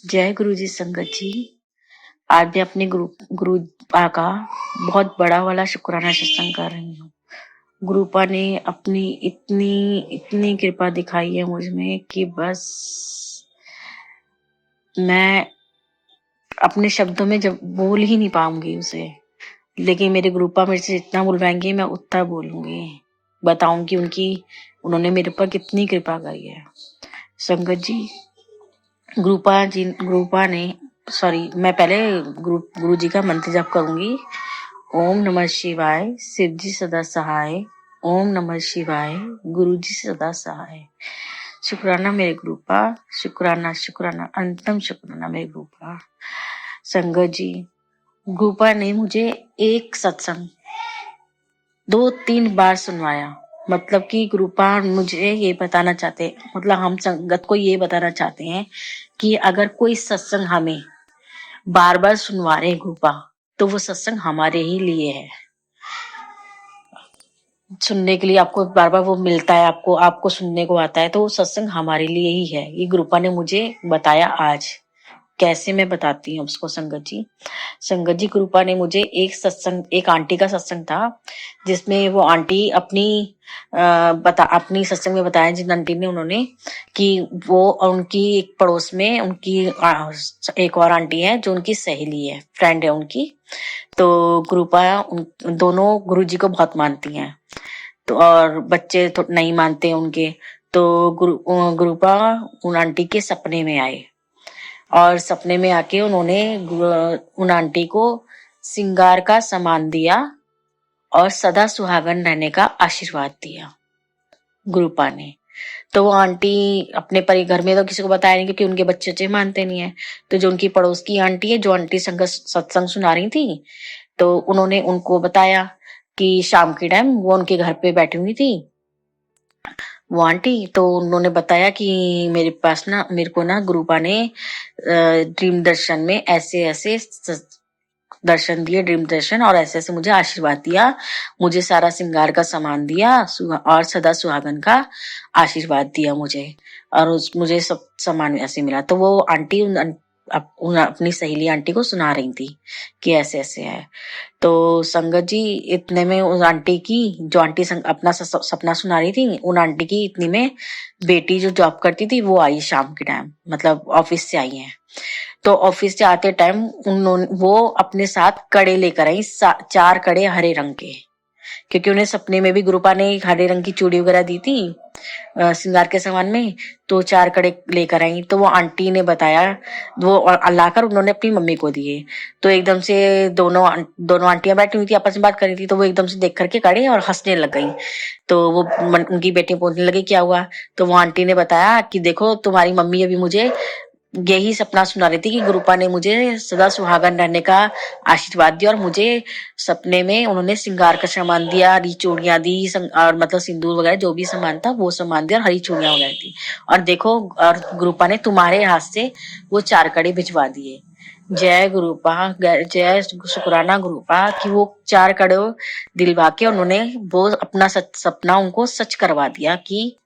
जय गुरु जी संगत जी। आज मैं अपने गुरुपा का बहुत बड़ा वाला शुक्राना सत्संग कर रही हूँ। गुरुपा ने अपनी इतनी इतनी कृपा दिखाई है मुझ में कि बस मैं अपने शब्दों में जब बोल ही नहीं पाऊंगी उसे। लेकिन मेरे गुरुपा मेरे से जितना बुलवाएंगे मैं उतना बोलूंगी, बताऊंगी उन्होंने मेरे पर कितनी कृपा करी है। संगत जी, गुरुपा ने मैं पहले गुरु जी का मंत्र जप करूंगी। ओम नमः शिवाय, शिव जी सदा सहाय। ओम नमः शिवाय, गुरु जी सदा सहाय। शुक्राना मेरे गुरुपा, शुक्राना शुक्राना अंतम शुक्राना मेरे गुरुपा। संगत जी, गुरुपा ने मुझे एक सत्संग 2-3 बार सुनवाया। मतलब कि गुरुपा मुझे ये बताना चाहते, मतलब हम संगत को ये बताना चाहते हैं कि अगर कोई सत्संग हमें बार बार सुनवा रहे गुरुपा, तो वो सत्संग हमारे ही लिए है। सुनने के लिए आपको बार बार वो मिलता है, आपको सुनने को आता है, तो वो सत्संग हमारे लिए ही है। ये गुरुपा ने मुझे बताया। आज कैसे मैं बताती हूँ उसको। संगत जी, गुरुपा ने मुझे एक आंटी का सत्संग था, जिसमें वो आंटी अपनी सत्संग में बताया, जिन आंटी ने उन्होंने कि वो उनकी एक पड़ोस में उनकी एक और आंटी है जो उनकी सहेली है, फ्रेंड है उनकी। तो गुरुपा दोनों गुरु जी को बहुत मानती हैं, तो और बच्चे तो नहीं मानते उनके। तो गुरुपा उन आंटी के सपने में आए, और सपने में आके उन्होंने उन आंटी को सिंगार का सामान दिया और सदा सुहागन रहने का आशीर्वाद दिया गुरुपा ने। तो वो आंटी अपने घर में तो किसी को बताया नहीं, क्योंकि उनके बच्चे मानते नहीं है। तो जो उनकी पड़ोस की आंटी है, जो आंटी सत्संग सुना रही थी, तो उन्होंने उनको बताया कि शाम के टाइम वो उनके घर पे बैठी हुई थी वो आंटी। तो उन्होंने बताया कि मेरे को ना गुरुपा ने ड्रीम दर्शन में ऐसे ऐसे दर्शन दिए, ड्रीम दर्शन, और ऐसे ऐसे मुझे आशीर्वाद दिया, मुझे सारा श्रृंगार का सामान दिया और सदा सुहागन का आशीर्वाद दिया मुझे, और मुझे सब सामान ऐसे मिला। तो वो आंटी अपनी सहेली आंटी को सुना रही थी कि ऐसे ऐसे है। तो संगत जी, इतने में उस आंटी की, जो आंटी अपना सपना सुना रही थी, उन आंटी की इतनी में बेटी जो जॉब करती थी वो आई शाम के टाइम, मतलब ऑफिस से आई है। तो ऑफिस से आते टाइम वो अपने साथ कड़े लेकर आई, 4 कड़े हरे रंग के, क्योंकि उन्हें सपने में भी गुरुपा ने हरे रंग की चूड़ी वगैरह दी थी श्रृंगार के सामान में। तो 4 कड़े लेकर आई। तो वो आंटी ने बताया, वो लाकर उन्होंने अपनी मम्मी को दिए। तो एकदम से दोनों आंटियां बैठी हुई थी, आपस में बात कर रही थी। तो वो एकदम से देख करके कड़े और हंसने लग गई। तो वो उनकी बेटी पूछने लगी क्या हुआ। तो वो आंटी ने बताया कि देखो, तुम्हारी मम्मी अभी मुझे यही सपना सुना रही थी कि गुरुपा ने मुझे सदा सुहागन रहने का आशीर्वाद दिया, और मुझे सपने में उन्होंने श्रृंगार का सामान दिया, हरी चूड़ियां दी, और मतलब सिंदूर वगैरह जो भी सामान था वो सामान दिया, और हरी चूड़ियां वगैरह थी। और देखो, और गुरुपा ने तुम्हारे हाथ से वो 4 कड़े भिजवा दिए। जय गुरुपा, जय शुक्राना गुरुपा कि वो 4 कड़े दिलवा के उन्होंने वो अपना सपना उनको सच करवा दिया कि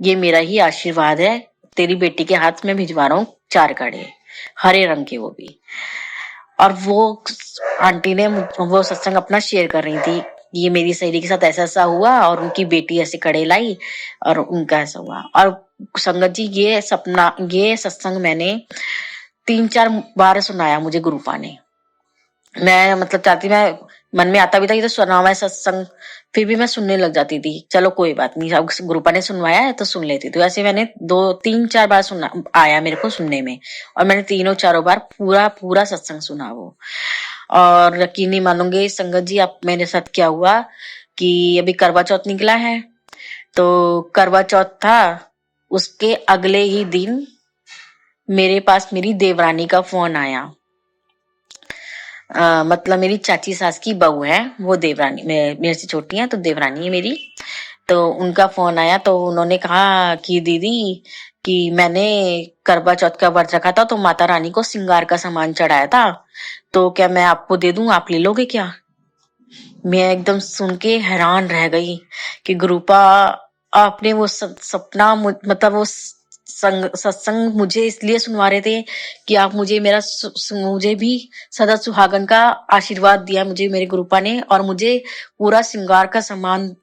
ये मेरा ही आशीर्वाद है, तेरी बेटी के हाथ में भिजवा रहा हूँ 4 कड़े हरे रंग के, वो भी। और वो आंटी ने वो सत्संग अपना शेयर कर रही थी, ये मेरी सहेली के साथ ऐसा ऐसा हुआ, और उनकी बेटी ऐसे कड़े लाई और उनका ऐसा हुआ। और संगत जी, ये सत्संग मैंने 3-4 बार सुनाया मुझे गुरुपा ने। मैं मतलब चाहती, मैं मन में आता भी था कि तो सुनावा है सत्संग, फिर भी मैं सुनने लग जाती थी। चलो कोई बात नहीं, अब गुरुपा ने सुनवाया है तो सुन लेती। तो ऐसे मैंने 2-3-4 बार सुना, आया मेरे को सुनने में, और मैंने 3-4 बार पूरा पूरा सत्संग सुना वो। और यकीन नहीं मानोगे संगत जी, अब मेरे साथ क्या हुआ कि अभी करवा चौथ निकला है। तो करवा चौथ था, उसके अगले ही दिन मेरे पास मेरी देवरानी का फोन आया। मतलब मेरी चाची सास की बहू है वो, देवरानी मेरे से छोटी है, तो देवरानी है मेरी। तो उनका फोन आया, तो उन्होंने कहा कि दीदी, कि मैंने करवा चौथ का व्रत रखा था, तो माता रानी को श्रृंगार का सामान चढ़ाया था, तो क्या मैं आपको दे दूं, आप ले लोगे क्या। मैं एकदम सुन के हैरान रह गई कि गुरुपा आपने वो सपना, मतलब वो सत्संग मुझे इसलिए सुनवा रहे थे कि आप मुझे मुझे भी सदा सुहागन का आशीर्वाद दिया मुझे मेरे गुरुपा ने, और मुझे पूरा श्रृंगार का सामान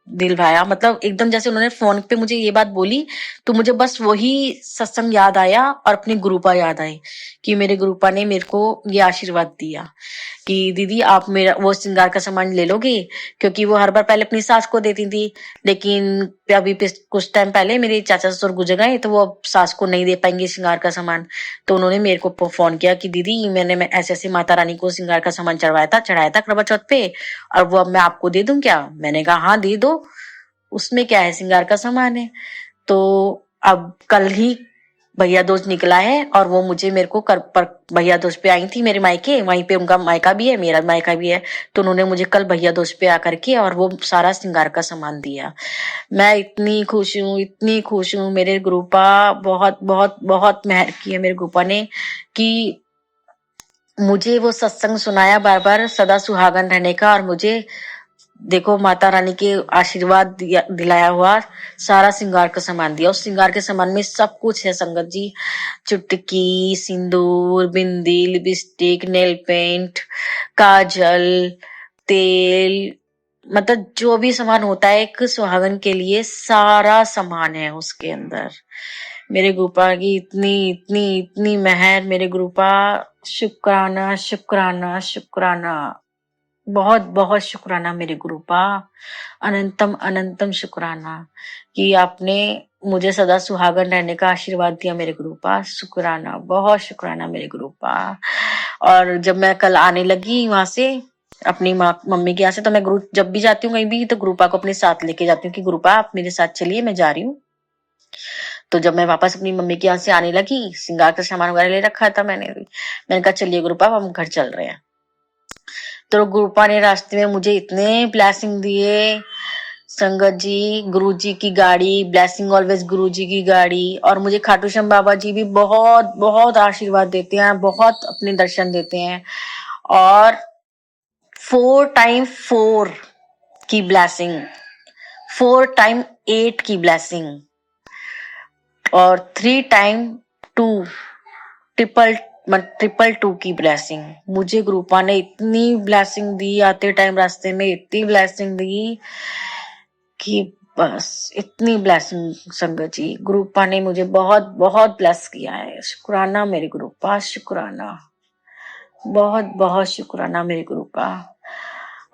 दिलवाया। मतलब एकदम जैसे उन्होंने फोन पे मुझे ये बात बोली, तो मुझे बस वही सत्संग याद आया और अपने गुरुपा याद आए कि मेरे गुरुपा ने मेरे को ये आशीर्वाद दिया कि दीदी आप मेरा वो श्रृंगार का सामान ले लोगे, क्योंकि वो हर बार पहले अपनी सास को देती थी, लेकिन अभी कुछ टाइम पहले मेरे चाचा ससुर गुजर गए, तो वो अब सास को नहीं दे पाएंगे श्रृंगार का सामान। तो उन्होंने मेरे को फोन किया कि दीदी मैं ऐसे ऐसे माता रानी को श्रृंगार का सामान चढ़ाया था करवा चौथ पे, और वो अब मैं आपको दे दूं क्या? मैंने कहा हाँ दे दो, उसमें क्या है, श्रृंगार का सामान है। तो अब कल ही भैया दूज निकला है, और वो मुझे मेरे को भैया दूज पे आई थी मेरे मायके, वहीं पे उनका मायका भी है, मेरा मायका भी है। तो उन्होंने मुझे कल भैया दूज पे आकर के और वो सारा श्रृंगार का सामान दिया। मैं इतनी खुश हूँ, इतनी खुश हूँ। मेरे गुरुपा बहुत बहुत बहुत मेहर की है मेरे गुरुपा ने, कि मुझे वो सत्संग सुनाया बार बार सदा सुहागन रहने का, और मुझे देखो माता रानी के आशीर्वाद दिलाया हुआ सारा श्रृंगार का सामान दिया। उस श्रृंगार के सामान में सब कुछ है संगत जी, चुटकी, सिंदूर, बिंदी, लिपस्टिक, नेल पेंट, काजल, तेल, मतलब जो भी सामान होता है एक सुहागन के लिए, सारा सामान है उसके अंदर। मेरे गुरुपा की इतनी इतनी इतनी मेहर, मेरे गुरुपा, शुक्राना शुक्राना शुक्राना, बहुत बहुत शुक्राना मेरे गुरुपा, अनंतम अनंतम शुक्राना कि आपने मुझे सदा सुहागन रहने का आशीर्वाद दिया मेरे गुरुपा। शुक्राना, बहुत शुक्राना मेरे गुरुपा। और जब मैं कल आने लगी वहां से अपनी मम्मी के यहाँ से, तो मैं गुरु जब भी जाती हूँ कहीं भी, तो गुरुपा को अपने साथ लेके जाती हूँ कि गुरुपा आप मेरे साथ चलिए, मैं जा रही हूँ। तो जब मैं वापस अपनी मम्मी के यहाँ से आने लगी, श्रृंगार का सामान वगैरह ले रखा था मैंने कहा चलिए गुरुपा हम घर चल रहे हैं। तो गुरुपा ने रास्ते में मुझे इतने ब्लेसिंग दिए संगत जी, गुरु जी की गाड़ी, ब्लेसिंग ऑलवेज गुरु जी की गाड़ी, और मुझे खाटू श्याम बाबा जी भी बहुत बहुत आशीर्वाद देते हैं, बहुत अपने दर्शन देते हैं, और 4x4 की ब्लेसिंग, 4x8 की ब्लेसिंग, और 3x2 ट्रिपल टू की ब्लेसिंग। मुझे गुरुपा ने इतनी ब्लेसिंग दी, आते टाइम रास्ते में इतनी ब्लेसिंग दी कि बस इतनी ब्लेसिंग संगत जी, गुरुपा ने मुझे बहुत बहुत ब्लेस किया है। शुक्राना मेरे गुरुपा, शुक्राना, बहुत बहुत शुक्राना मेरे गुरुपा।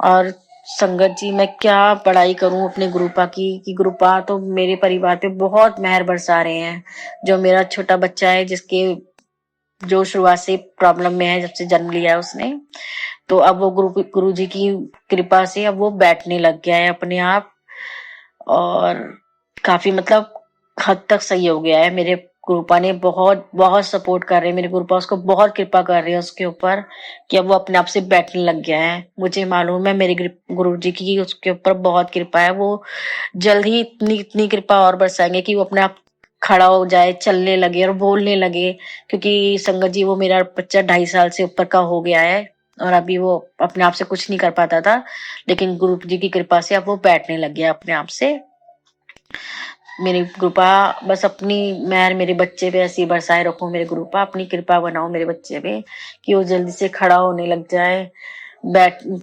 और संगत जी मैं क्या पढ़ाई करूं अपने गुरुपा की, कि गुरुपा तो मेरे परिवार पे बहुत मेहर बरसा रहे हैं। जो मेरा छोटा बच्चा है, जिसके जो शुरुआत से प्रॉब्लम में है, जब से जन्म लिया है उसने, तो अब वो गुरु जी की कृपा से अब वो बैठने लग गया है अपने आप, और काफी मतलब हद तक सही हो गया है। मेरे गुरुपा ने बहुत बहुत सपोर्ट कर रहे हैं, मेरे गुरुपा उसको बहुत कृपा कर रहे हैं उसके ऊपर, कि अब वो अपने आप से बैठने लग गया है। मुझे मालूम है मेरे गुरु जी की उसके ऊपर बहुत कृपा है, वो जल्द ही इतनी इतनी कृपा और बरसाएंगे कि वो अपने आप खड़ा हो जाए, चलने लगे और बोलने लगे। क्योंकि संगत जी वो मेरा बच्चा 2.5 साल से ऊपर का हो गया है, और अभी वो अपने आप से कुछ नहीं कर पाता था, लेकिन गुरु जी की कृपा से अब वो बैठने लग गया अपने आप से। मेरी कृपा बस अपनी मेहर मेरे बच्चे पे ऐसी बरसाए रखो मेरे गुरुपा, अपनी कृपा बनाओ मेरे बच्चे पे कि वो जल्दी से खड़ा होने लग जाए,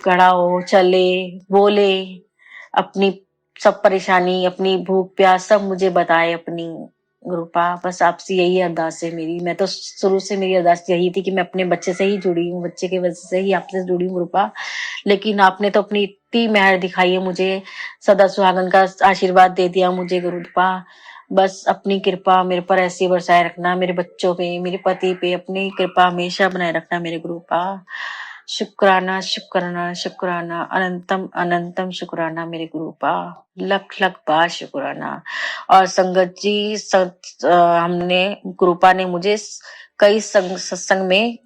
खड़ा हो, चले, बोले, अपनी सब परेशानी, अपनी भूख प्यास सब मुझे बताए अपनी गुरुपा। बस आपसे यही अरदास है मेरी। मैं तो शुरू से मेरी अरदास यही थी कि मैं अपने बच्चे से ही जुड़ी हूँ, बच्चे की वजह से ही आपसे जुड़ी हूँ गुरुपा। लेकिन आपने तो अपनी इतनी मेहर दिखाई है मुझे, सदा सुहागन का आशीर्वाद दे दिया मुझे गुरुपा। बस अपनी कृपा मेरे पर ऐसी बरसाए रखना, मेरे बच्चों पे, मेरे पति पे अपनी कृपा हमेशा बनाए रखना मेरे गुरुपा। शुक्राना शुक्राना शुक्राना, अनंतम अनंतम शुक्राना मेरे गुरुपा, लख लख बार शुक्राना। और संगत जी हमने गुरुपा ने मुझे कई सत्संग में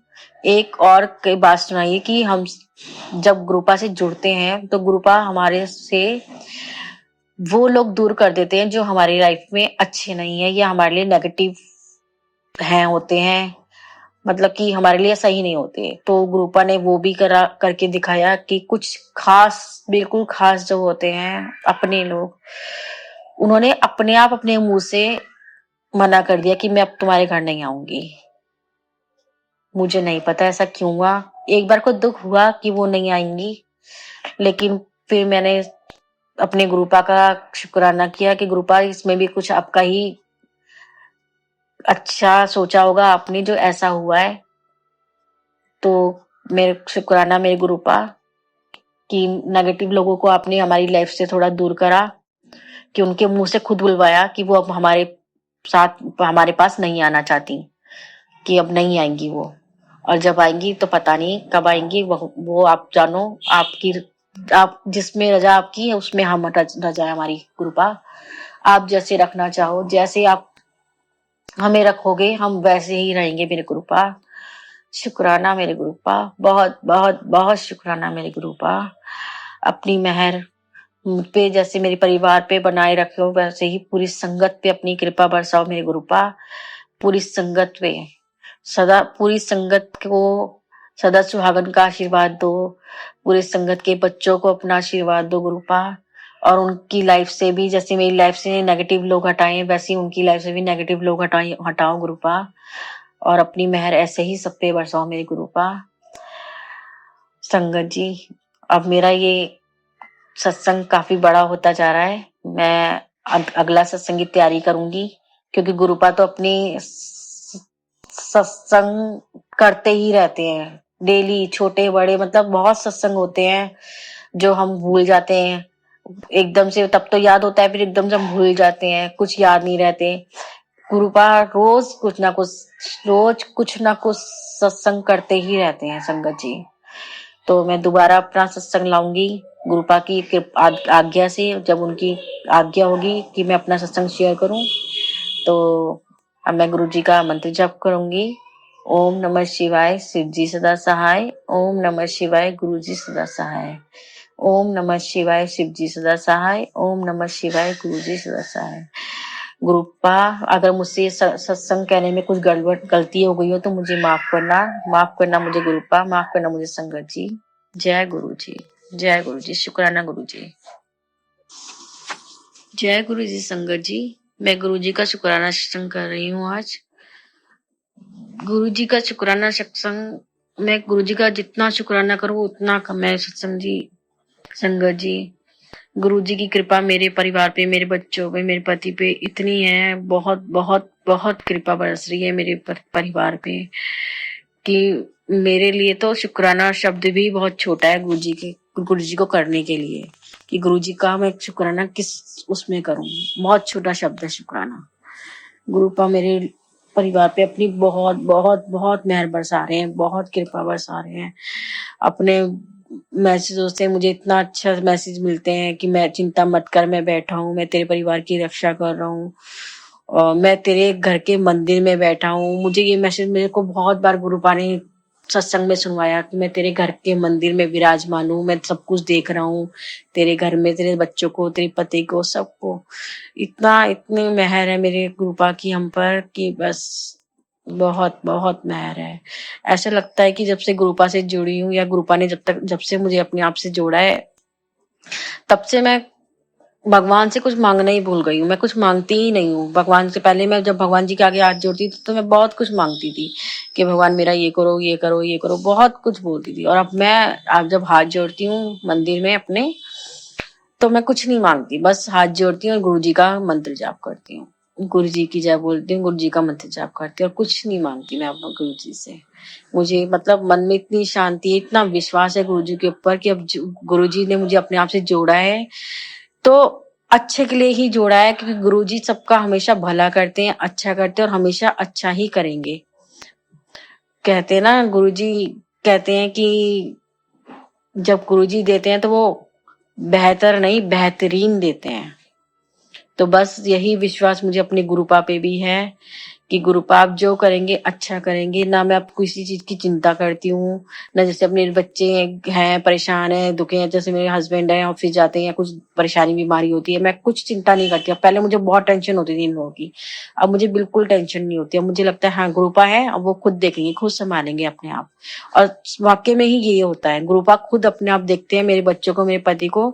एक और कई बात सुनाई कि हम जब गुरुपा से जुड़ते हैं तो गुरुपा हमारे से वो लोग दूर कर देते हैं जो हमारी लाइफ में अच्छे नहीं है, या हमारे लिए नेगेटिव हैं होते हैं, मतलब कि हमारे लिए सही नहीं होते। तो गुरुपा ने वो भी करके दिखाया कि कुछ खास, बिल्कुल खास जो होते हैं अपने लोग, उन्होंने अपने आप अपने मुंह से मना कर दिया कि मैं अब तुम्हारे घर नहीं आऊंगी। मुझे नहीं पता ऐसा क्यों हुआ। एक बार को दुख हुआ कि वो नहीं आएंगी, लेकिन फिर मैंने अपने गुरुपा का शुक्राना किया कि गुरुपा इसमें भी कुछ आपका ही अच्छा सोचा होगा आपने जो ऐसा हुआ है। तो मेरे शुक्राना मेरे गुरुपा कि नेगेटिव लोगों को आपने हमारी लाइफ से थोड़ा दूर करा, कि उनके मुंह से खुद बुलवाया कि वो अब हमारे साथ हमारे पास नहीं आना चाहती, कि अब नहीं आएंगी वो। और जब आएंगी तो पता नहीं कब आएंगी, वो आप जानो। आपकी आप जिसमें रजा आपकी है उसमें हम रजा है हमारी गुरुपा। आप जैसे रखना चाहो, जैसे आप हमें रखोगे हम वैसे ही रहेंगे मेरे गुरुपा। शुक्राना मेरे गुरुपा, बहुत बहुत बहुत शुक्राना मेरे गुरुपा। अपनी मेहर मुझ पे जैसे मेरे परिवार पे बनाए रखे हो, वैसे ही पूरी संगत पे अपनी कृपा बरसाओ मेरे गुरुपा। पूरी संगत पे सदा, पूरी संगत को सदा सुहागन का आशीर्वाद दो। पूरी संगत के बच्चों को अपना आशीर्वाद दो गुरुपा। और उनकी लाइफ से भी, जैसे मेरी लाइफ से नेगेटिव लोग हटाए वैसे ही उनकी लाइफ से भी नेगेटिव लोग हटाओ गुरुपा। और अपनी मेहर ऐसे ही सब पे बरसाओ मेरे गुरुपा। संगत जी, अब मेरा ये सत्संग काफी बड़ा होता जा रहा है। मैं अगला सत्संग की तैयारी करूंगी, क्योंकि गुरुपा तो अपनी सत्संग करते ही रहते हैं डेली, छोटे बड़े मतलब बहुत सत्संग होते हैं जो हम भूल जाते हैं एकदम से। तब तो याद होता है, फिर एकदम से हम भूल जाते हैं, कुछ याद नहीं रहते। गुरुपा रोज कुछ ना कुछ सत्संग करते ही रहते हैं संगत जी। तो मैं दोबारा अपना सत्संग लाऊंगी गुरुपा की आज्ञा से। जब उनकी आज्ञा होगी कि मैं अपना सत्संग शेयर करूं, तो अब मैं गुरु जी का मंत्र जप करूंगी। ओम नमः शिवाय, शिव जी सदा सहाय। ओम नमः शिवाय, गुरु जी सदा सहाय। ओम नमः शिवाय, शिव जी सदा सहाय। ओम नमः शिवाय, गुरु जी सदा सहाय। गुरुपा, अगर मुझसे सत्संग कहने में कुछ गड़बड़ गलती हो गई हो तो मुझे माफ करना मुझे गुरुपा, माफ करना मुझे संगत जी। जय गुरु जी, जय गुरु जी। शुक्राना गुरु जी। जय गुरु जी। संगत जी, मैं गुरु जी का शुक्राना सत्संग कर रही हूँ आज। गुरु जी का शुक्राना सत्संग, मैं गुरु जी का जितना शुक्राना करूँ उतना कम है सत्संग जी। संगत जी, गुरु जी की कृपा मेरे परिवार पे, मेरे बच्चों पे, मेरे पति पे इतनी है, बहुत बहुत बहुत कृपा बरस रही है मेरे परिवार पे, कि मेरे लिए तो शुक्राना शब्द भी बहुत छोटा है गुरु जी को करने के लिए, कि गुरु जी का मैं शुक्राना किस उसमें करूं। बहुत छोटा शब्द है शुक्राना। गुरुपा मेरे परिवार पे अपनी बहुत बहुत बहुत मेहर बरसा रहे हैं, बहुत कृपा बरसा रहे हैं। अपने मैसेजों से मुझे इतना अच्छा मैसेज मिलते हैं कि मैं चिंता मत कर, मैं बैठा हूँ, मैं तेरे परिवार की रक्षा कर रहा हूँ, और मैं तेरे घर के मंदिर में बैठा हूँ। मुझे ये मैसेज मेरे को बहुत बार गुरुपा ने सत्संग में सुनवाया कि मैं तेरे घर के मंदिर में विराजमान हूँ, मैं सब कुछ देख रहा हूँ, तेरे घर में तेरे बच्चों को, तेरे पति को, सबको। इतनी मेहर है मेरे गुरुपा की हम पर कि बस बहुत बहुत मेहर है। ऐसा लगता है कि जब से गुरुपा से जुड़ी हूँ, या गुरुपा ने जब से मुझे अपने आप से जोड़ा है, तब से मैं भगवान से कुछ मांगना ही भूल गई हूँ। मैं कुछ मांगती ही नहीं हूँ भगवान से। पहले मैं जब भगवान जी के आगे हाथ जोड़ती थी तो मैं बहुत कुछ मांगती थी कि भगवान मेरा ये करो, ये करो, ये करो, बहुत कुछ बोलती थी। और अब जब हाथ जोड़ती हूँ मंदिर में अपने, तो मैं कुछ नहीं मांगती, बस हाथ जोड़ती हूँ और गुरु जी का मंत्र जाप करती हूँ, गुरु जी की जय बोलती हूँ, गुरु जी का मंत्र जाप करती हूँ, और कुछ नहीं मांगती मैं अपने गुरु जी से। मुझे मतलब मन में इतनी शांति है, इतना विश्वास है गुरु जी के ऊपर कि अब गुरु जी ने मुझे अपने आप से जोड़ा है तो अच्छे के लिए ही जोड़ा है, क्योंकि गुरु जी सबका हमेशा भला करते हैं, अच्छा करते हैं और हमेशा अच्छा ही करेंगे। कहते हैं ना, गुरु जी कहते हैं कि जब गुरु जी देते हैं तो वो बेहतर नहीं बेहतरीन देते हैं। तो बस यही विश्वास मुझे अपने गुरुपा पे भी है कि गुरुपा आप जो करेंगे अच्छा करेंगे। ना मैं अब किसी चीज की चिंता करती हूँ, ना जैसे अपने बच्चे हैं परेशान है दुखे हैं, जैसे मेरे हस्बैंड है ऑफिस जाते हैं या कुछ परेशानी बीमारी होती है, मैं कुछ चिंता नहीं करती। अब पहले मुझे बहुत टेंशन होती थी इन लोगों की, अब मुझे बिल्कुल टेंशन नहीं होती। अब मुझे लगता है हाँ गुरुपा है, अब वो खुद देखेंगे, खुद संभालेंगे अपने आप। और वाकई में ही ये होता है, गुरुपा खुद अपने आप देखते हैं मेरे बच्चों को, मेरे पति को,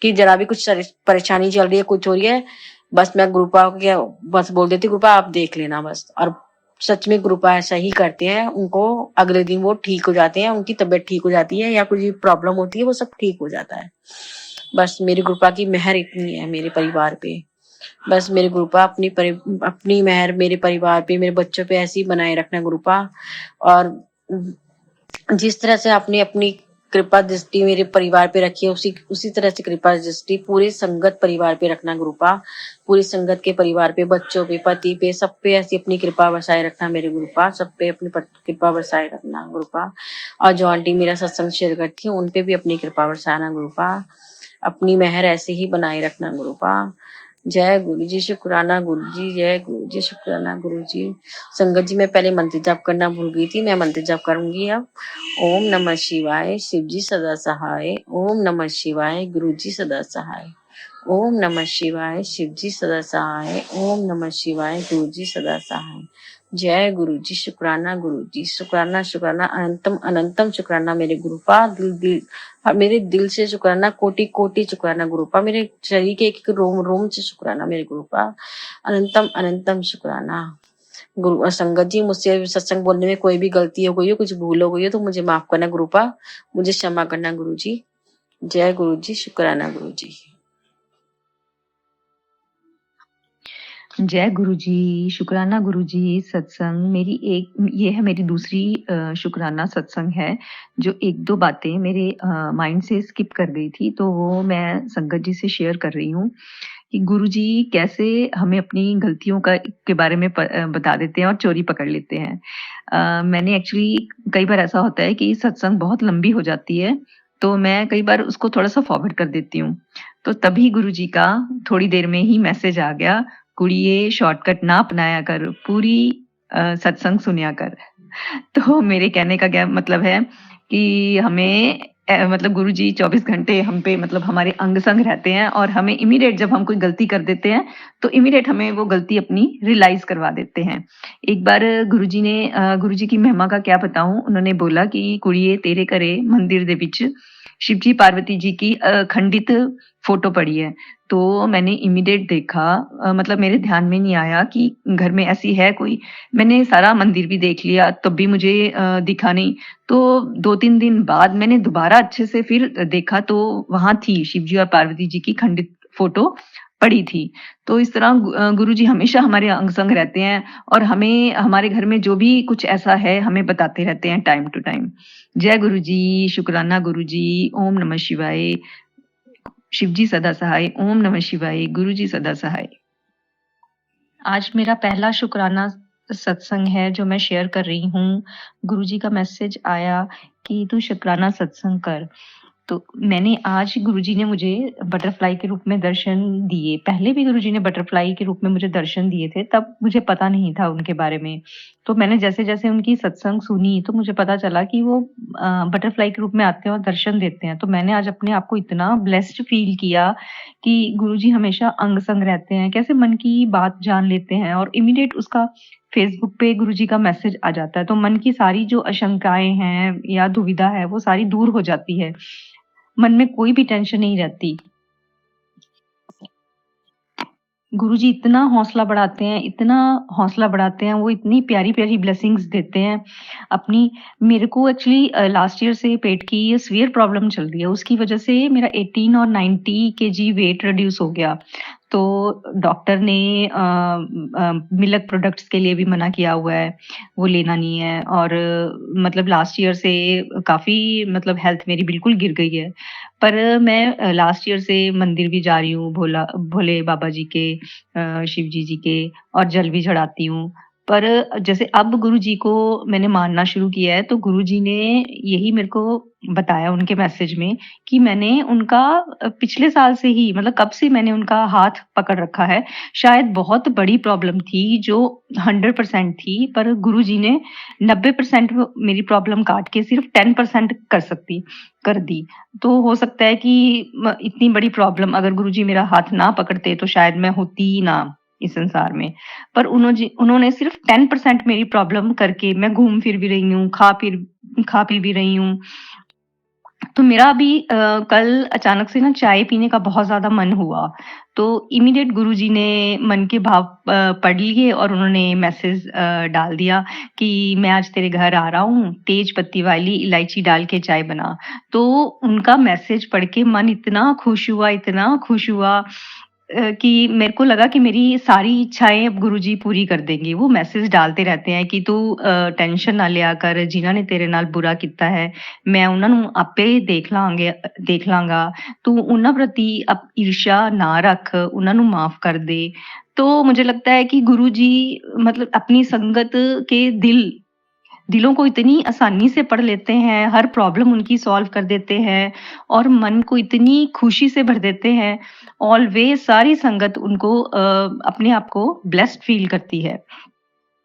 कि जरा भी कुछ परेशानी चल रही है, कुछ हो रही है, बस मैं गुरुपा को क्या बस बोल देती, गुरुपा आप देख लेना बस। और सच में गुरुपा ऐसा ही करते हैं, उनको अगले दिन वो ठीक हो जाते हैं, उनकी तबीयत ठीक हो जाती है, या कुछ भी प्रॉब्लम होती है वो सब ठीक हो जाता है। बस मेरी गुरुपा की मेहर इतनी है मेरे परिवार पे। बस मेरे गुरुपा अपनी मेहर मेरे परिवार पे, मेरे बच्चों पे ऐसी ही बनाए रखना गुरुपा। और जिस तरह से आपने अपनी कृपा दृष्टि मेरे परिवार पे रखी है, उसी उसी तरह से कृपा दृष्टि पूरे संगत परिवार पे रखना गुरुपा। पूरी संगत के परिवार पे, बच्चों पे, पति पे, सब पे ऐसी अपनी कृपा बरसाए रखना मेरे गुरुपा। सब पे अपनी कृपा बरसाए रखना गुरुपा। और जो आंटी मेरा सत्संग शेयर करती है उन पे भी अपनी कृपा बरसाना गुरुपा। अपनी मेहर ऐसे ही बनाए रखना गुरुपा। जय गुरु जी, शुक्राना गुरु जी, जय गुरु जी, शुक्राना गुरु जी। संगत जी मैं पहले मंत्र जाप करना भूल गई थी, मैं मंत्र जाप करूंगी अब। ओम नमः शिवाय, शिव जी सदा सहाय। ओम नमः शिवाय, गुरु जी सदा सहाय। ओम नमः शिवाय, शिव जी सदा सहाय। ओम नमः शिवाय, गुरु जी सदा सहाय। जय गुरु जी, शुक्राना गुरु जी, शुक्राना शुक्राना अनंतम अनंतम शुक्राना मेरे गुरुपा। मेरे दिल से शुक्राना, कोटि कोटि शुक्राना गुरुपा। मेरे शरीर के एक एक रोम रोम से शुक्राना मेरे गुरुपा। अनंतम अनंतम शुक्राना। गुरु संगत जी, मुझसे सत्संग बोलने में कोई भी गलती हो गई हो, कुछ भूल हो गई हो तो मुझे माफ करना गुरुपा, मुझे क्षमा करना गुरु जी। जय गुरु जी, शुक्राना गुरु जी। जय गुरु जी, शुक्राना गुरु जी। सत्संग ये है मेरी दूसरी शुक्राना सत्संग है, जो 1-2 बातें मेरे माइंड से स्किप कर गई थी, तो वो मैं संगत जी से शेयर कर रही हूँ कि गुरु जी कैसे हमें अपनी गलतियों के बारे में बता देते हैं और चोरी पकड़ लेते हैं। मैंने एक्चुअली कई बार ऐसा होता है कि सत्संग बहुत लंबी हो जाती है, तो मैं कई बार उसको थोड़ा-सा फॉरवर्ड कर देती हूँ। तो तभी गुरु जी का थोड़ी देर में ही मैसेज आ गया, कुड़िए शॉर्टकट ना अपनाया कर, पूरी सत्संग सुनया कर। तो मेरे कहने का क्या मतलब है कि हमें मतलब गुरुजी 24 घंटे हम पे मतलब हमारे अंग-संग रहते हैं और हमें इमीडिएट जब हम कोई गलती कर देते हैं, तो इमीडिएट हमें वो गलती अपनी रियलाइज़ करवा देते हैं। एक बार गुरुजी की महिमा का क्या बताऊँ, उन्होंने बोला कि कुड़िए तेरे घरे मंदिर दे विच शिव जी, पार्वती जी की खंडित फ़ोटो पड़ी है। तो मैंने इमीडिएट देखा, मतलब मेरे ध्यान में नहीं आया कि घर में ऐसी है कोई। मैंने सारा मंदिर भी देख लिया तब भी मुझे दिखा नहीं। तो 2-3 दिन बाद मैंने दोबारा अच्छे से फिर देखा, तो वहाँ थी शिव जी और पार्वती जी की खंडित फ़ोटो पड़ी थी। तो इस तरह गुरुजी हमेशा हमारे अंग-संग रहते हैं और हमें हमारे घर में जो भी कुछ ऐसा है हमें बताते रहते हैं टाइम टू टाइम। जय गुरुजी, शुक्राना गुरुजी, ओम नमः शिवाय। शिव जी सदा सहाय, ओम नमः शिवाय, गुरु जी सदा सहाय। आज मेरा पहला शुक्राना सत्संग है जो मैं शेयर कर रही हूँ। गुरुजी का मैसेज आया कि तू शुक्राना सत्संग कर। तो मैंने आज गुरुजी ने मुझे बटरफ्लाई के रूप में दर्शन दिए। पहले भी गुरुजी ने बटरफ्लाई के रूप में मुझे दर्शन दिए थे, तब मुझे पता नहीं था उनके बारे में। तो मैंने जैसे-जैसे उनकी सत्संग सुनी, तो मुझे पता चला कि वो बटरफ्लाई के रूप में आते हैं और दर्शन देते हैं। तो मैंने आज अपने आप को इतना ब्लेस्ड फ़ील किया कि गुरुजी हमेशा अंग-संग रहते हैं, कैसे मन की बात जान लेते हैं और इमीडिएट उसका फ़ेसबुक पे गुरुजी का मैसेज आ जाता है। तो मन की सारी जो आशंकाएँ हैं या दुविधा है, वो सारी दूर हो जाती है। मन में कोई भी टेंशन नहीं रहती। गुरुजी इतना हौसला बढ़ाते हैं, इतना हौसला बढ़ाते हैं, वो इतनी प्यारी-प्यारी ब्लेसिंग्स देते हैं। अपनी मेरे को एक्चुअली लास्ट ईयर से पेट की सीवियर प्रॉब्लम चल रही है, उसकी वजह से मेरा 18 और 90 केजी वेट रिड्यूस हो गया। तो डॉक्टर ने मिल्क प्रोडक्ट्स के लिए भी मना किया हुआ है, वो लेना नहीं है और मतलब लास्ट ईयर से काफ़ी मतलब हेल्थ मेरी बिल्कुल गिर गई है। पर मैं लास्ट ईयर से मंदिर भी जा रही हूँ, भोले बाबा जी के, शिव जी के, और जल भी चढ़ाती हूँ। पर जैसे अब गुरुजी को मैंने मानना शुरू किया है, तो गुरुजी ने यही मेरे को बताया उनके मैसेज में कि मैंने उनका पिछले साल से ही मतलब कब से मैंने उनका हाथ पकड़ रखा है। शायद बहुत बड़ी प्रॉब्लम थी जो 100% थी, पर गुरुजी ने 90% वो मेरी प्रॉब्लम काट के सिर्फ़ 10% कर दी। तो हो सकता है कि इतनी बड़ी प्रॉब्लम अगर गुरुजी मेरा हाथ ना पकड़ते तो शायद मैं होती ही ना इस संसार में। पर उन्होंने सिर्फ़ 10% मेरी प्रॉब्लम करके मैं घूम फिर भी रही हूँ, खा पी भी रही हूँ। तो मेरा अभी कल अचानक से ना चाय पीने का बहुत ज़्यादा मन हुआ। तो इमीडिएट गुरुजी ने मन के भाव पढ़ लिए और उन्होंने मैसेज डाल दिया कि मैं आज तेरे घर आ रहा हूँ, तेज पत्ती वाली इलायची डाल के चाय बना। तो उनका मैसेज पढ़ के मन इतना खुश हुआ कि मेरे को लगा कि मेरी सारी इच्छाएँ अब गुरुजी पूरी कर देंगे। वो मैसेज डालते रहते हैं कि तू टेंशन ना लिया कर, जिन्हां ने तेरे नाल बुरा ਕੀਤਾ है, मैं उन्हां ਨੂੰ ਆਪੇ ਦੇਖ ਲਾਂਗਾ। तू उन्हां प्रति ईर्ष्या ना रख, उन्हां ਨੂੰ माफ़ कर दे। तो मुझे लगता है कि गुरुजी मतलब अपनी संगत के दिलों को इतनी आसानी से पढ़ लेते हैं, हर प्रॉब्लम उनकी सॉल्व कर देते हैं और मन को इतनी खुशी से भर देते हैं। ऑलवेज़ सारी संगत उनको अपने आप को ब्लेस्ड फ़ील करती है।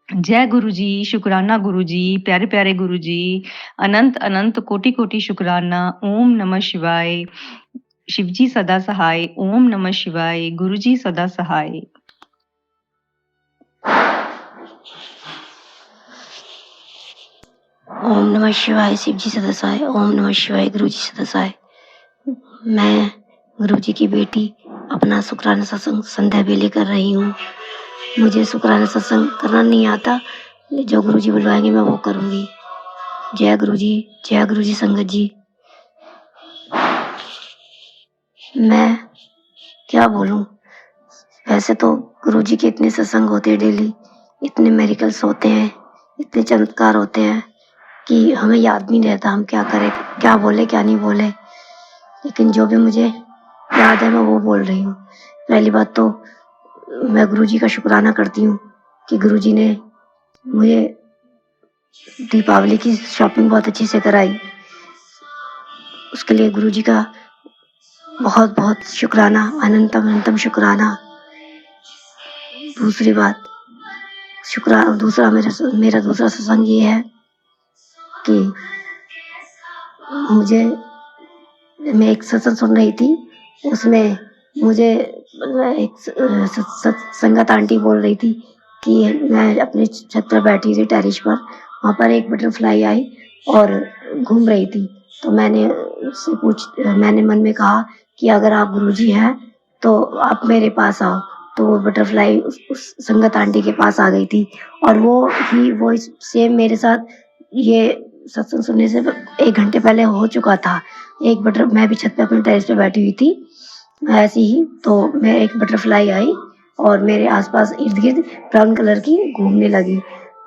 जय गुरुजी, शुकराना गुरुजी, प्यारे-प्यारे गुरुजी, अनंत-अनंत कोटि-कोटि शुकराना। ओम नमः शिवाय। शिवजी सदा सहाय। ओम नमः शिवाय। गुरुजी सदा सहाय। ओम नमः शिवाय। शिव जी सदा सहाय। ओम नमः शिवाय। गुरु जी सदा सहाय। मैं गुरु जी की बेटी अपना शुक्राना सत्संग संध्या बेले कर रही हूँ। मुझे शुक्राना सत्संग करना नहीं आता, जो गुरु जी बुलवाएंगे मैं वो करूँगी। जय गुरु जी, जय गुरु जी संगत जी। मैं क्या बोलूँ, वैसे तो गुरु जी के इतने सत्संग होते हैं डेली, इतने मेरिकल्स होते हैं, इतने चमत्कार होते हैं कि हमें याद भी नहीं रहता हम क्या करें, क्या बोले क्या नहीं बोले। लेकिन जो भी मुझे याद है मैं वो बोल रही हूँ। पहली बात तो मैं गुरुजी का शुक्राना करती हूँ कि गुरुजी ने मुझे दीपावली की शॉपिंग बहुत अच्छी से कराई। उसके लिए गुरुजी का बहुत बहुत शुक्राना, अनंतम अनंतम शुक्राना। दूसरी बात, मेरा दूसरा सत्संग ये है कि मैं एक सत्संग सुन रही थी, उसमें मुझे एक संगत आंटी बोल रही थी कि मैं अपनी छत पर बैठी थी टेरिस पर, वहाँ पर एक बटरफ्लाई आई और घूम रही थी। तो मैंने मन में कहा कि अगर आप गुरुजी हैं तो आप मेरे पास आओ। तो वो बटरफ्लाई उस संगत आंटी के पास आ गई थी और वो सेम मेरे साथ ये सत्संग सुनने से 1 घंटे पहले हो चुका था। मैं भी छत पे अपने टेरेस पे बैठी हुई थी ऐसे ही, तो मैं एक बटरफ्लाई आई और मेरे आसपास इर्द गिर्द ब्राउन कलर की घूमने लगी।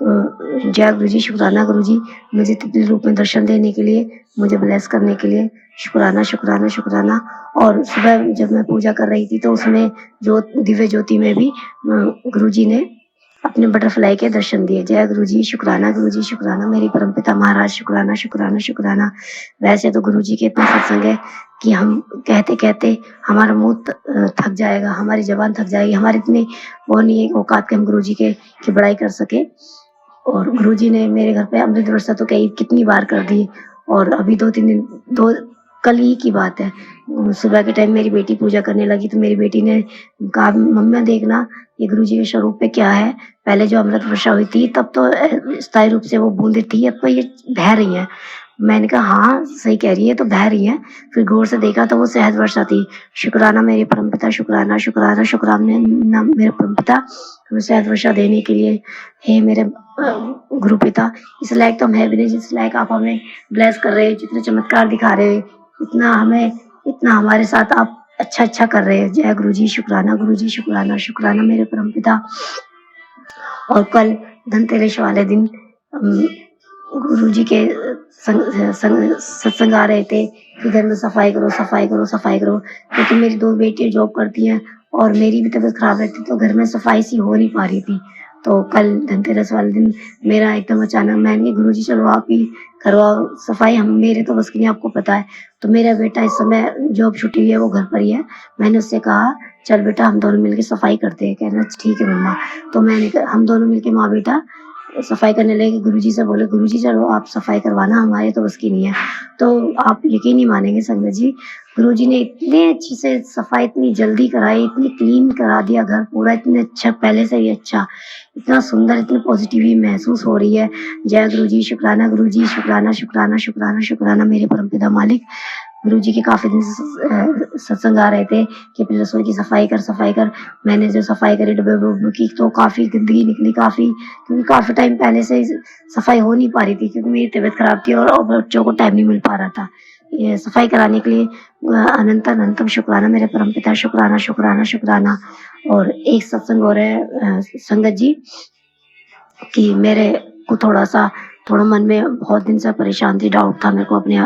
जय गुरु जी, शुक्राना गुरु जी, मुझे तितली रूप में दर्शन देने के लिए, मुझे ब्लेस करने के लिए शुक्राना शुक्राना शुक्राना। और सुबह जब मैं पूजा कर रही थी तो उसमें दिव्य ज्योति में भी गुरु जी ने अपने बटरफ्लाई के दर्शन दिए। जय गुरु जी, शुक्राना मेरे परमपिता महाराज, शुक्राना शुक्राना शुक्राना। वैसे तो गुरु जी के इतने सत्संग है कि हम कहते कहते हमारा मुंह थक जाएगा, हमारी जबान थक जाएगी, हमारे इतने वो नहीं है औकात के हम गुरु जी की बड़ाई कर सके। और गुरु जी ने मेरे घर पे अमृत वर्षा तो कितनी बार कर दी। और अभी कल ही की बात है, सुबह के टाइम मेरी बेटी पूजा करने लगी तो मेरी बेटी ने कहा, मम्मा देखना ये गुरु जी के स्वरूप पे क्या है। पहले जो अमृत वर्षा हुई थी तब तो स्थायी रूप से वो बूंदें थी, अब तो ये बह रही है। मैंने कहा हाँ सही कह रही है, तो बह रही है। फिर गौर से देखा तो वो शहद वर्षा थी। शुक्राना मेरे परमपिता, शुक्राना शुक्राना शुक्राना मेरे परमपिता, हमें शहद वर्षा देने के लिए। हे मेरे गुरु पिता, इस लायक तो हम है भी नहीं जिस लायक आप हमें ब्लेस कर रहे हैं, जितने चमत्कार दिखा रहे हैं, इतना हमारे साथ आप अच्छा कर रहे हैं। जय गुरु जी, शुक्राना शुक्राना मेरे परमपिता। और कल धनतेरस वाले दिन गुरु जी के सत्संग आ रहे थे कि घर में सफाई करो, क्योंकि मेरी 2 बेटियां जॉब करती हैं और मेरी भी तबीयत खराब रहती, तो घर में सफाई सी हो नहीं पा रही थी। तो कल धनतेरस वाले दिन मेरा एकदम अचानक, मैंने गुरु जी चलो आप ही करवाओ सफाई, हम मेरे तो बस की नहीं, आपको पता है। तो मेरा बेटा इस समय जॉब छुट्टी हुई है, वो घर पर ही है। मैंने उससे कहा चल बेटा हम दोनों मिलकर सफाई करते हैं। कहना ठीक है मम्मा। तो हम दोनों मिलकर माँ बेटा सफाई करने लगे। गुरुजी से बोले, गुरुजी चलो आप सफाई करवाना, हमारे तो बस की नहीं है। तो आप यकीन नहीं मानेंगे संगत जी, गुरुजी ने इतने अच्छे से सफाई इतनी जल्दी कराई, इतनी क्लीन करा दिया घर पूरा, इतने अच्छा, पहले से ही अच्छा, इतना सुंदर, इतनी पॉजिटिविटी महसूस हो रही है। जय गुरुजी, शुक्राना गुरुजी, शुक्राना शुक्राना शुक्राना शुक्राना मेरे परमपिता मालिक। गुरुजी के काफी दिन से सत्संग आ रहे थे कि अपनी रसोई की सफाई कर, सफाई कर। मैंने जो सफाई करी डब्बे वब्बे की, तो काफी गंदगी निकली काफी, क्योंकि काफी टाइम पहले से ही सफाई हो नहीं पा रही थी, क्योंकि मेरी तबीयत खराब थी और बच्चों को टाइम नहीं मिल पा रहा था ये सफाई कराने के लिए। अनंत अनंतम शुक्राना मेरे परमपिता, शुक्राना शुक्राना शुक्राना। और एक सत्संग हो रहा है संगत जी, कि मेरे को थोड़ा मन में बहुत दिन से परेशान थी, डाउट था मेरे को अपने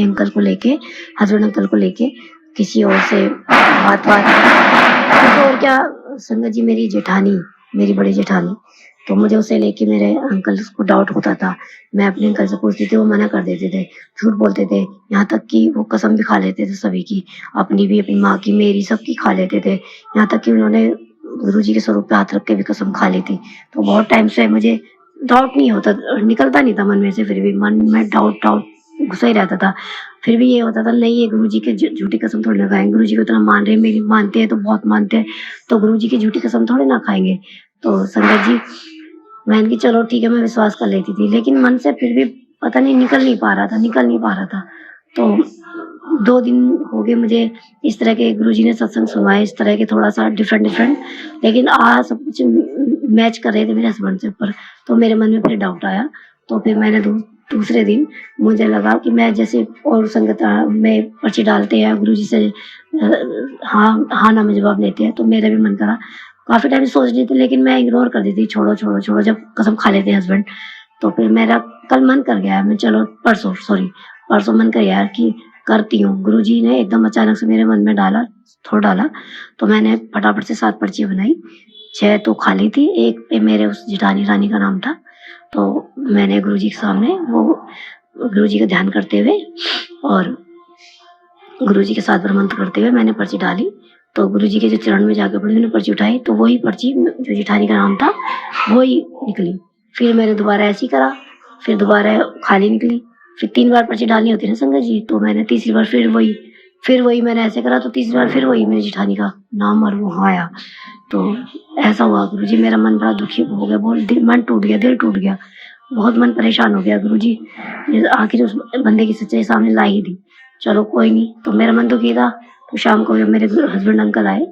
अंकल को लेके, हस्बैंड अंकल को लेके, किसी और से बात और क्या संगत जी, मेरी जेठानी, मेरी बड़ी जेठानी, तो मुझे उसे लेके मेरे अंकल को डाउट होता था। मैं अपने अंकल से पूछती थी, वो मना कर देते थे, झूठ बोलते थे, यहाँ तक कि वो कसम भी खा लेते थे सभी की, अपनी भी, अपनी माँ की, मेरी, सबकी खा लेते थे। यहाँ तक कि उन्होंने गुरुजी के स्वरूप पे हाथ रख के भी कसम खा ली थी। तो बहुत टाइम से मुझे डाउट नहीं होता, निकलता नहीं था मन में से, फिर भी मन में डाउट घुसा ही रहता था। फिर भी ये होता था, नहीं ये गुरुजी के झूठी कसम थोड़ी ना खाएंगे, गुरुजी को इतना मान रहे हैं, मेरी मानते हैं तो बहुत मानते हैं, तो गुरुजी की झूठी कसम थोड़ी ना खाएंगे। तो संगत जी, मैंने की चलो ठीक है, मैं विश्वास कर लेती थी, लेकिन मन से फिर भी पता नहीं निकल नहीं पा रहा था। तो 2 दिन हो गए मुझे इस तरह के, गुरुजी ने सत्संग सुनवाए इस तरह के, थोड़ा सा डिफरेंट, लेकिन आज सब कुछ मैच कर रहे थे मेरे हस्बैंड से ऊपर। तो मेरे मन में फिर डाउट आया। तो फिर मैंने दूसरे दिन मुझे लगा कि मैं जैसे और संगत में पर्ची डालते हैं गुरुजी से हाँ ना में जवाब लेते हैं, तो मेरा भी मन करा। काफी टाइम सोच रही थी, लेकिन मैं इग्नोर कर देती, छोड़ो जब कसम खा लेते हैं हस्बैंड। तो फिर मेरा कल मन कर गया, मैं चलो परसों मन कर यार कि करती हूँ। गुरुजी ने एकदम अचानक से मेरे मन में डाला, तो मैंने फटाफट से 7 पर्ची बनाई। 6 तो खाली थी, एक पे मेरे उस जेठानी रानी का नाम था। तो मैंने गुरुजी के सामने वो गुरुजी का ध्यान करते हुए और गुरुजी के साथ मंत्र करते हुए मैंने पर्ची डाली। तो गुरुजी के जो चरण में जाकर मैंने पर्ची उठाई, तो वही पर्ची जो जेठानी का नाम था वही निकली। फिर मैंने दोबारा ऐसे ही करा, फिर दोबारा खाली निकली। फिर 3 बार पर्ची डालनी होती है ना संगत जी, तो मैंने तीसरी बार फिर वही मैंने ऐसे करा, तो तीसरी बार फिर वही मेरी जेठानी का नाम और वो आया। तो ऐसा हुआ गुरुजी, मेरा मन बड़ा दुखी हो गया, बहुत मन टूट गया, दिल टूट गया, बहुत मन परेशान हो गया। गुरुजी आखिर उस बंदे की सच्चाई सामने ला ही दी। चलो कोई नहीं, तो मेरा मन दुखी था। तो शाम को मेरे हस्बैंड अंकल आए,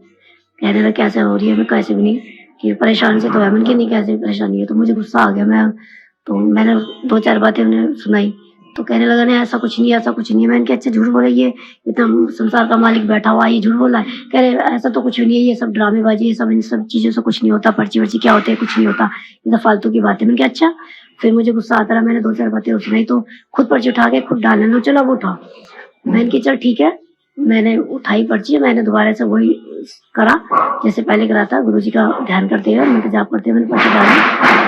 कहने लगे कैसे हो रही है, मैं कैसे भी नहीं कि परेशान से तो है, मैंने कि नहीं कैसे परेशानी है। तो मुझे गुस्सा आ गया, मैंने 2-4 बातें उन्हें सुनाई। तो कहने लगा नहीं ऐसा कुछ नहीं है। मैंने कहा अच्छा झूठ बोला, ये इतना संसार का मालिक बैठा हुआ है, ये झूठ बोला है। कह रहे ऐसा तो कुछ भी नहीं है, ये सब ड्रामेबाजी, ये सब इन सब चीजों से कुछ नहीं होता, पर्ची वर्ची क्या होते हैं, कुछ नहीं होता, ये तो फालतू की बातें। मैंने कहा अच्छा। फिर मुझे गुस्सा आता रहा, मैंने 2-4 बातें सुनाई, तो खुद पर्ची उठा के खुद डालने लो, चलो अब उठा। मैंने कहा चल ठीक है, मैंने उठाई पर्ची, मैंने दोबारा से वही करा जैसे पहले करा था, गुरुजी का ध्यान करते हुए, मंत्र जाप करते हुए मैंने पर्ची डाली।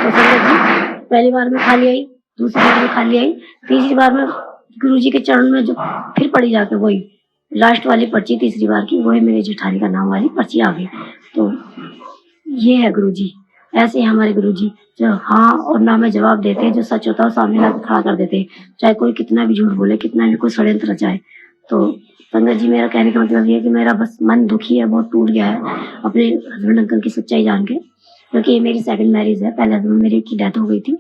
तो संगत जी, पहली बार में खाली आई, दूसरी बार में खाली आई, तीसरी बार में गुरुजी के चरण में जो फिर पड़ी जाके वही लास्ट वाली पर्ची, तीसरी बार की, वही मेरी जेठानी का नाम वाली पर्ची आ गई। तो ये है गुरुजी, ऐसे ही हमारे गुरुजी जो हाँ और ना में जवाब देते हैं, जो सच होता है सामने लाकर खड़ा कर देते हैं, चाहे कोई कितना भी झूठ बोले, कितना भी कोई षड्यंत्र रचाए। तो संगत जी, मेरा कहने का मतलब ये है कि मेरा बस मन दुखी है, बहुत टूट गया है अपने हस्बैंड अंकल की सच्चाई जान के, क्योंकि ये मेरी सेकंड मैरिज है। पहले हस्बैंड मेरी की डेथ हो गई थी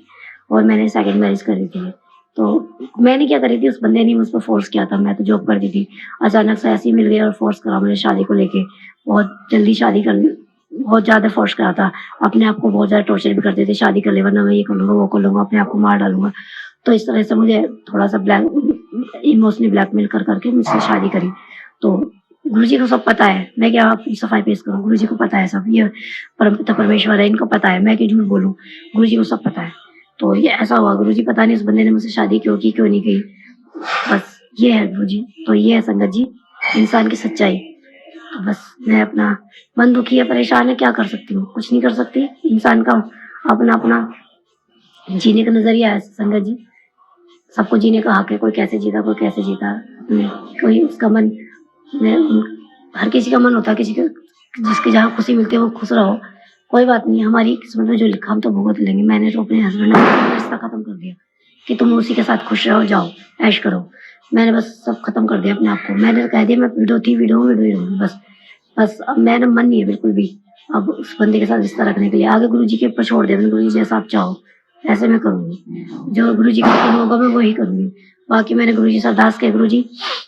और मैंने सेकंड मैरिज करी थी। तो मैंने क्या करी थी, उस बंदे ने मुझ पर फोर्स किया था, मैं तो जॉब करती थी, अचानक से ऐसे ही मिल गया और फोर्स करा मुझे शादी को लेके, बहुत जल्दी शादी कर, बहुत ज्यादा फोर्स करा था, अपने आप को बहुत ज्यादा टॉर्चर भी करते थे, शादी कर ले वरना मैं ये कर लूंगा, वो कर लूंगा, अपने आप को मार डालूंगा। तो इस तरह से मुझे थोड़ा सा इमोशनली ब्लैकमेल कर करके मुझसे शादी करी। तो गुरुजी को सब पता है, मैं क्या अपनी सफाई पेश करूँ, गुरुजी को पता है सब, ये परमपिता परमेश्वर है, इनको पता है, मैं क्यों झूठ बोलूं, गुरुजी को सब पता है। तो ये ऐसा हुआ, गुरुजी पता नहीं उस बंदे ने मुझसे शादी क्यों की, क्यों नहीं की, बस ये है गुरुजी। तो ये है संगत जी इंसान की सच्चाई। तो बस मैं अपना मन दुखी है, परेशान है, क्या कर सकती हूँ, कुछ नहीं कर सकती। इंसान का अपना अपना जीने का नजरिया है संगत जी, सबको जीने का हक है, कोई कैसे जीता, कोई कैसे जीता, कोई उसका मन, हर किसी का मन होता है, किसी का जिसके जहाँ खुशी मिलती है वो खुश रहो, कोई बात नहीं, हमारी किस्मत में जो लिखा हम तो भुगत लेंगे। मैंने तो अपने हस्बैंड का रिश्ता खत्म कर दिया कि तुम उसी के साथ खुश रहो, जाओ ऐश करो। मैंने बस सब खत्म कर दिया अपने आप को। मैंने कह दिया मैं विडो थी, विडो ही रहूंगी बस। बस अब मेरा मन नहीं है बिल्कुल भी अब उस बंदे के साथ रिश्ता रखने के लिए। आगे गुरुजी के ऊपर छोड़ दिया मैंने, गुरुजी जैसा आप चाहो ऐसे मैं करूंगी, जो गुरुजी का हुक्म होगा मैं वही करूंगी। बाकी मैंने गुरुजी से अरदास किया, गुरुजी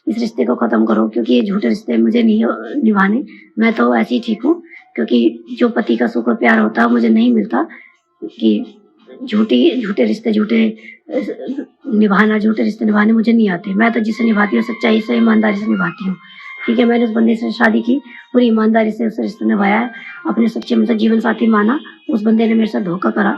इस रिश्ते को खत्म करो, क्योंकि ये झूठे रिश्ते मुझे नहीं निभाने। मैं तो ऐसे ही ठीक हूँ, क्योंकि जो पति का सुख और प्यार होता है मुझे नहीं मिलता। कि झूठे रिश्ते झूठे रिश्ते निभाने मुझे नहीं आते। मैं तो जिसे निभाती हूँ सच्चाई से, ईमानदारी से निभाती हूँ। ठीक है, मैंने उस बंदे से शादी की, पूरी ईमानदारी से उस रिश्ते निभाया है, अपने सच्चे मतलब जीवन साथी माना। उस बंदे ने मेरे साथ धोखा करा,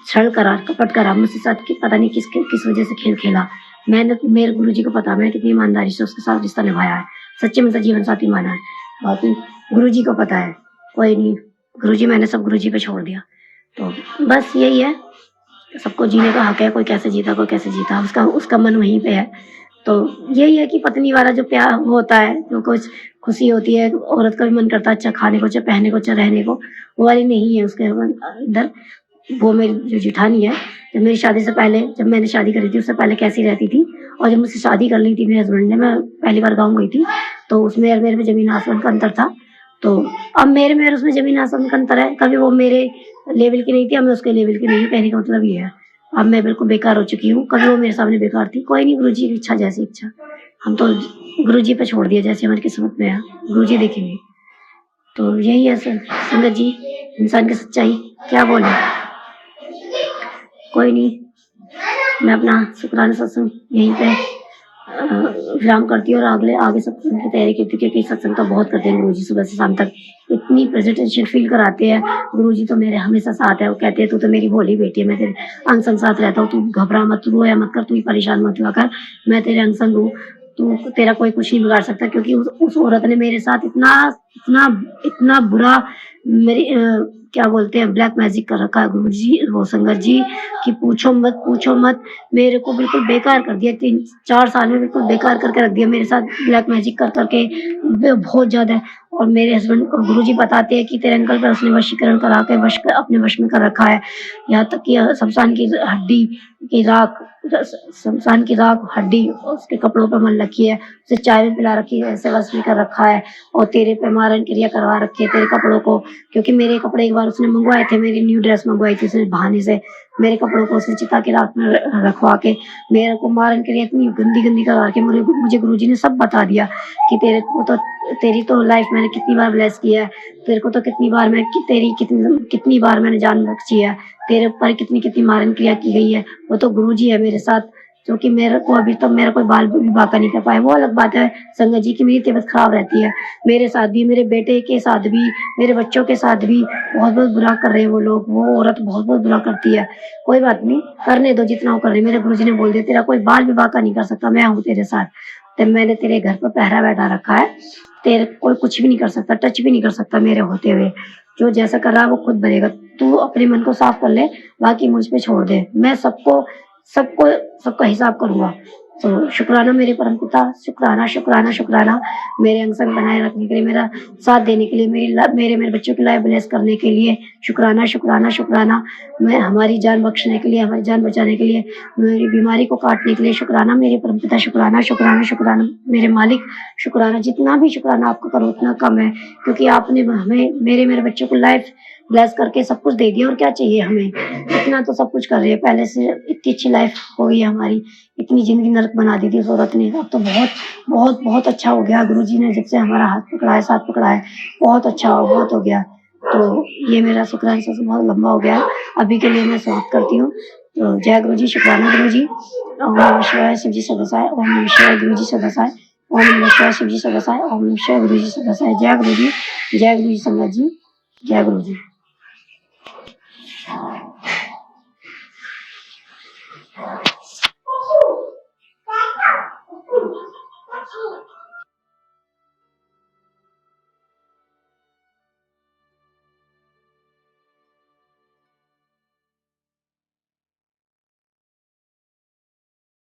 छल करा, कपट करा मुझसे साथ की, पता नहीं किस वजह से खेल खेला। मैंने, मेरे गुरुजी को पता मैं कितनी ईमानदारी से उसके साथ रिश्ता निभाया है, सच्चे मतलब जीवन साथी माना है। बाकी गुरुजी को पता है। कोई नहीं, गुरुजी, मैंने सब गुरुजी पे छोड़ दिया। तो बस यही है, सबको जीने का हक है, कोई कैसे जीता कोई कैसे जीता, उसका मन वहीं पे है। तो यही है कि पत्नी वाला जो प्यार होता है, जो कुछ खुशी होती है, औरत का भी मन करता है अच्छा खाने को, चाहे पहनने को, चाहे रहने को, वो वाली नहीं है उसके अंदर। वो मेरी जो जेठानी है, जब मेरी शादी से पहले, जब मैंने शादी करी थी उससे पहले कैसी रहती थी, और जब मुझसे शादी कर ली थी मेरे हस्बैंड ने, मैं पहली बार गाँव गई थी, तो उसमें और मेरे में जमीन आसमान का अंतर था। तो अब मेरे में और उसमें जमीन आसमान का अंतर है। कभी वो मेरे लेवल की नहीं थी, अब मैं उसके लेवल की नहीं हूँ, कहने का मतलब ये है। अब मैं बिल्कुल बेकार हो चुकी हूँ, कभी वो मेरे सामने बेकार थी। कोई नहीं, गुरुजी की इच्छा जैसी इच्छा, हम तो गुरुजी पे छोड़ दिया, जैसे हमारी किस्मत में है गुरुजी देखेंगे। तो यही है संगत जी, इंसान की सच्चाई क्या बोले। कोई नहीं, मैं अपना शुक्राना सत्संग यहीं पे विराम करती हूँ, और आगे सत्संग की तैयारी करती हूँ, क्योंकि सत्संग तो बहुत करते हैं गुरुजी, सुबह से शाम तक इतनी प्रेजेंटेशन फील कराते हैं गुरुजी। तो मेरे हमेशा साथ है, वो कहते हैं तू तो मेरी भोली बेटी है, मैं तेरे अंग संग साथ रहता हूँ, तू घबरा मत, तू रोया मत कर, तू ही परेशान मत हुआ कर, मैं तेरे अंग संग हूँ, तू तेरा कोई कुछ नहीं बिगाड़ सकता। क्योंकि उस औरत ने मेरे साथ इतना इतना इतना बुरा मेरी क्या बोलते हैं ब्लैक मैजिक कर रखा है गुरुजी, वो संगत जी, कि पूछो मत। मेरे को बिल्कुल बेकार कर दिया, 3-4 साल में बिल्कुल बेकार करके रख दिया मेरे साथ ब्लैक मैजिक कर करके, बहुत ज्यादा। और मेरे हस्बैंड को गुरुजी बताते हैं कि तेरे अंकल पर उसने वशीकरण करा के अपने वश में कर रखा है। यहाँ तक कि शमशान की हड्डी की राख, शमशान की राख हड्डी उसके कपड़ों पर मन रखी है, उसे चाय में पिला रखी है, ऐसे वश में कर रखा है। और तेरे पे मारन क्रिया करवा रखी है तेरे कपड़ों को, क्योंकि मेरे कपड़े एक बार उसने मंगवाए थे, मेरी न्यू ड्रेस मंगवाई थी उसने बहाने से, मेरे कपड़ों को उसने चिता की राख में रखवा के मेरे को मारन क्रिया इतनी गंदी करवा के मुझे गुरुजी ने सब बता दिया कि तेरी तो लाइफ मैंने कितनी बार ब्लेस किया है, तेरे को तो कितनी बार कितनी बार मैंने जान बख्शी है, तेरे ऊपर कितनी मारन क्रिया की गई है। वो तो गुरुजी है मेरे साथ, जो कि मेरे को अभी तक मेरा कोई बाल विवाह का नहीं कर पाए। वो अलग बात है संगत जी की मेरी तबीयत खराब रहती है, मेरे साथ भी, मेरे बेटे के साथ भी, मेरे बच्चों के साथ भी बहुत बुरा कर रहे हैं वो लोग, वो औरत बहुत बुरा करती है। कोई बात नहीं, करने दो जितना वो कर रहे। मेरे गुरुजी ने बोल दिया तेरा कोई बाल विवाह का नहीं कर सकता, मैं हूँ तेरे साथ। तो मैंने तेरे घर पर पहरा बैठा रखा है, तेरे कोई कुछ भी नहीं कर सकता, टच भी नहीं कर सकता मेरे होते हुए। जो जैसा कर रहा है वो खुद भरेगा, तू अपने मन को साफ कर ले, बाकी मुझ पे छोड़ दे, मैं सबका हिसाब करूंगा। तो शुक्राना मेरे परम पिता, शुक्राना मेरे अंग संग बनाए रखने के लिए, मेरा साथ देने के लिए, मेरे बच्चों की लाइफ ब्लेस करने के लिए शुक्राना, मैं हमारी जान बख्शने के लिए, हमारी जान बचाने के लिए, मेरी बीमारी को काटने के लिए शुक्राना मेरे परम पिता, शुक्राना मेरे मालिक, शुक्राना। जितना भी शुक्राना आपका करो उतना कम है, क्योंकि आपने हमें मेरे बच्चों को लाइफ ब्लेस करके सब कुछ दे दिया, और क्या चाहिए हमें, इतना तो सब कुछ कर रही है। पहले से इतनी अच्छी लाइफ हो गई है हमारी, इतनी जिंदगी नरक बना दी थी उस औरत ने, अब तो बहुत अच्छा हो गया। गुरुजी ने जब से हमारा हाथ पकड़ा है, साथ पकड़ा है, बहुत हो गया। तो ये मेरा शुक्राना से बहुत लंबा हो गया, अभी के लिए मैं समाप्त करती हूँ। तो जय गुरु जी, शुक्राना गुरु जी। ओम नमः शिवाय, शिव जी सदसाय, ओम नमः शिवाय, गुरु जी सदसाय, ओम नमः शिवाय, शिव जी सदसाय, ओम नमः शिवाय, गुरु जी सदसाय। जय गुरु जी, जय गुरु जी संगत जी, जय गुरु जी।